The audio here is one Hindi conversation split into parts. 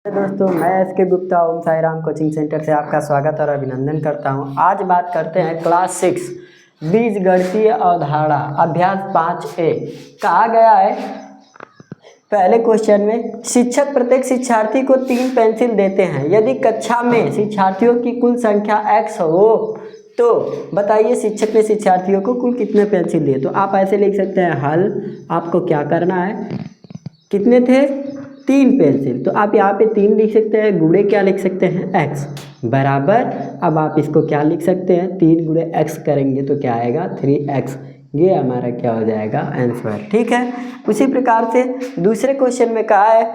दोस्तों, मैं एस.के. गुप्ता ओम साई राम कोचिंग सेंटर से आपका स्वागत और अभिनंदन करता हूं। आज बात करते हैं क्लास 6 बीजगणितीय अवधारणा अभ्यास 5A। कहा गया है पहले क्वेश्चन में, शिक्षक प्रत्येक शिक्षार्थी को 3 पेंसिल देते हैं। यदि कक्षा में शिक्षार्थियों की कुल संख्या x हो तो बताइए शिक्षक ने शिक्षार्थियों को कुल कितने पेंसिल दिए। तो आप ऐसे लिख सकते हैं, हल आपको क्या करना है, कितने थे 3 पेंसिल। तो आप यहाँ पे 3 लिख सकते हैं, गुणे क्या लिख सकते हैं x बराबर। अब आप इसको क्या लिख सकते हैं, 3 गुणे x करेंगे तो क्या आएगा 3x। ये हमारा क्या हो जाएगा आंसर। ठीक है। उसी प्रकार से दूसरे क्वेश्चन में कहा है,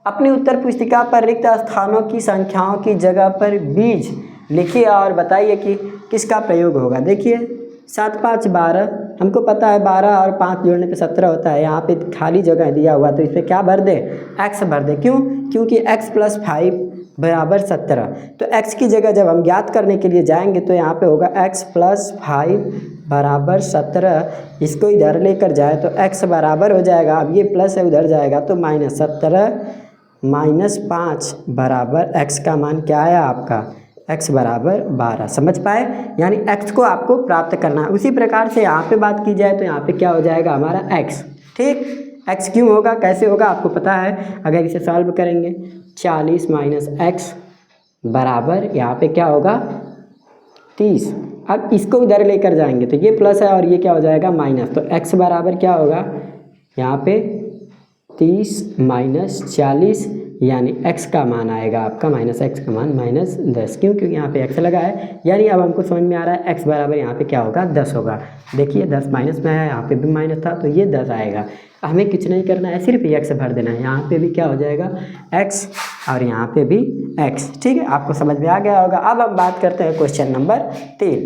अपनी उत्तर पुस्तिका पर रिक्त स्थानों की संख्याओं की जगह पर बीज लिखिए और बताइए कि किसका प्रयोग होगा। देखिए 7 5 12, हमको पता है 12 और 5 जोड़ने पे 17 होता है। यहाँ पे खाली जगह दिया हुआ तो इस पर क्या भर दे, x भर दे। क्यों? क्योंकि x + 5 बराबर 17। तो x की जगह जब हम ज्ञात करने के लिए जाएंगे तो यहाँ पे होगा x + 5 बराबर 17। इसको इधर लेकर जाए तो x बराबर हो जाएगा, अब ये प्लस है उधर जाएगा तो -17 - 5 बराबर x का मान क्या आया आपका, x बराबर 12। समझ पाए? यानी x को आपको प्राप्त करना है। उसी प्रकार से यहाँ पे बात की जाए तो यहाँ पे क्या हो जाएगा हमारा x। ठीक, x क्यों होगा, कैसे होगा आपको पता है। अगर इसे सॉल्व करेंगे 40 - x बराबर यहाँ पे क्या होगा 30। अब इसको उधर लेकर जाएंगे तो ये प्लस है और ये क्या हो जाएगा माइनस। तो x बराबर क्या होगा यहाँ पे 30 - 40 यानी x का मान आएगा आपका -x का मान -10। क्यों? क्योंकि यहाँ पे x लगा है। यानी अब हमको समझ में आ रहा है x बराबर यहाँ पे क्या होगा 10 होगा। देखिए 10 माइनस में आया, यहाँ पे भी माइनस था तो ये 10 आएगा। हमें कुछ नहीं करना है, सिर्फ x भर देना है। यहाँ पे भी क्या हो जाएगा x और यहाँ पे भी x। ठीक है, आपको समझ में आ गया होगा। अब हम बात करते हैं क्वेश्चन नंबर 3।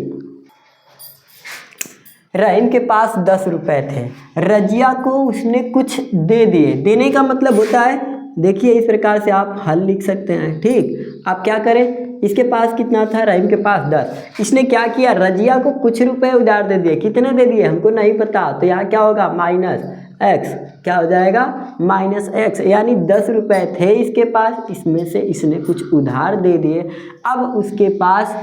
रहीम के पास 10 रुपए थे, रजिया को उसने कुछ दे दिए। देने का मतलब होता है, देखिए इस प्रकार से आप हल लिख सकते हैं। ठीक, आप क्या करें, इसके पास कितना था, रहीम के पास 10। इसने क्या किया, रजिया को कुछ रुपए उधार दे दिए। कितने दे दिए हमको नहीं पता, तो यहाँ क्या होगा -x। क्या हो जाएगा -x, यानी 10 रुपए थे इसके पास, इसमें से इसने कुछ उधार दे दिए। अब उसके पास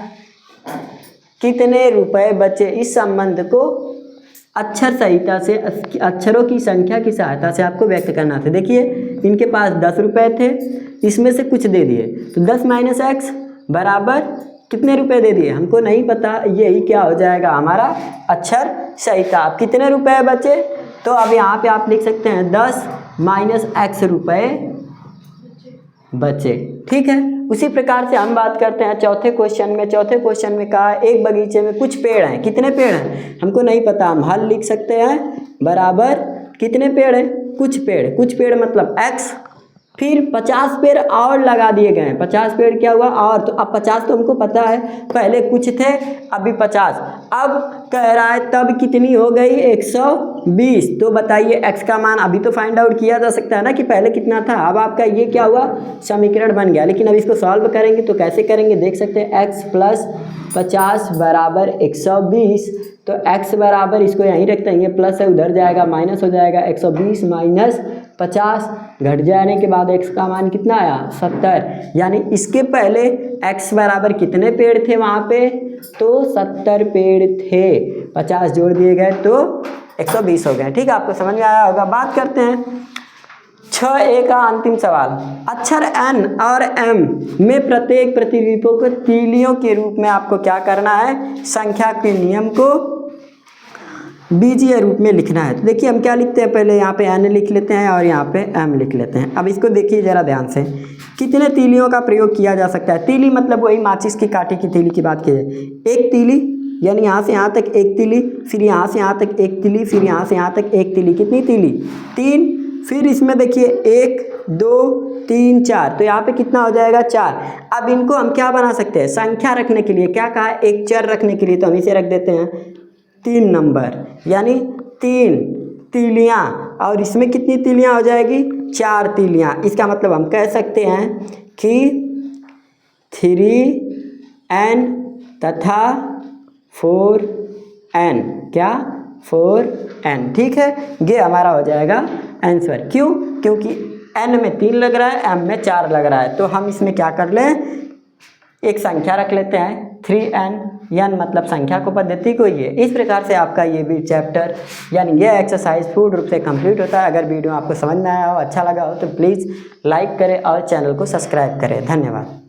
कितने रुपए बचे, इस संबंध को अक्षर संहिता से, अक्षरों की संख्या की सहायता से आपको व्यक्त करना था। देखिए इनके पास 10 रुपए थे, इसमें से कुछ दे दिए तो 10 - x बराबर कितने रुपए दे दिए हमको नहीं पता। यही क्या हो जाएगा हमारा अक्षर संहिता। अब कितने रुपए बचे, तो अब यहाँ पे आप लिख सकते हैं 10 - x रुपए बचे। ठीक है। उसी प्रकार से हम बात करते हैं चौथे क्वेश्चन में। चौथे क्वेश्चन में कहा एक बगीचे में कुछ पेड़ हैं। कितने पेड़ हैं हमको नहीं पता, हम हल लिख सकते हैं बराबर कितने पेड़ हैं, कुछ पेड़। कुछ पेड़ मतलब x, फिर 50 पेड़ और लगा दिए गए हैं। 50 पेड़ क्या हुआ और, तो अब 50 तो हमको पता है, पहले कुछ थे अभी 50। अब कह रहा है तब कितनी हो गई 120। तो बताइए x का मान अभी तो फाइंड आउट किया जा सकता है ना कि पहले कितना था। अब आपका ये क्या हुआ समीकरण बन गया। लेकिन अब इसको सॉल्व करेंगे तो कैसे करेंगे, देख सकते हैं x + 50 बराबर 120। तो x बराबर, इसको यहीं रखते हैं, ये प्लस है उधर जाएगा माइनस हो जाएगा। 120 - 50 घट जाने के बाद x का मान कितना आया 70। यानी इसके पहले x बराबर कितने पेड़ थे वहाँ पे, तो 70 पेड़ थे। 50 जोड़ दिए गए तो 120 हो गए। ठीक है, आपको समझ में आया होगा। बात करते हैं 6A का अंतिम सवाल। अक्षर n और m में प्रत्येक प्रतिरूपों को तीलियों के रूप में आपको क्या करना है, संख्या के नियम को बीजीय रूप में लिखना है। तो देखिए हम क्या लिखते हैं, पहले यहाँ पे n लिख लेते हैं और यहाँ पे m लिख लेते हैं। अब इसको देखिए जरा ध्यान से, कितने तीलियों का प्रयोग किया जा सकता है। तीली मतलब वही माचिस की काठी की तीली की बात की जाए। एक तीली यानी यहाँ से यहाँ तक एक तीली, फिर यहाँ से यहाँ तक एक तीली, फिर यहाँ से यहाँ तक एक तीली। कितनी तीली 3। फिर इसमें देखिए 1 2 3 4, तो यहाँ पे कितना हो जाएगा 4। अब इनको हम क्या बना सकते हैं, संख्या रखने के लिए क्या कहा, एक चर रखने के लिए, तो हम इसे रख देते हैं 3 नंबर, यानी 3 तीलियाँ। और इसमें कितनी तीलियाँ हो जाएगी 4 तीलियाँ। इसका मतलब हम कह सकते हैं कि 3n तथा 4n, क्या 4n। ठीक है, ये हमारा हो जाएगा आंसर। क्यों? क्योंकि n में 3 लग रहा है, m में 4 लग रहा है, तो हम इसमें क्या कर लें, एक संख्या रख लेते हैं 3n, n मतलब संख्या को पद्धति को ये। इस प्रकार से आपका ये भी चैप्टर यानी ये एक्सरसाइज पूर्ण रूप से कंप्लीट होता है। अगर वीडियो आपको समझ में आया हो, अच्छा लगा हो, तो प्लीज़ लाइक करें और चैनल को सब्सक्राइब करें। धन्यवाद।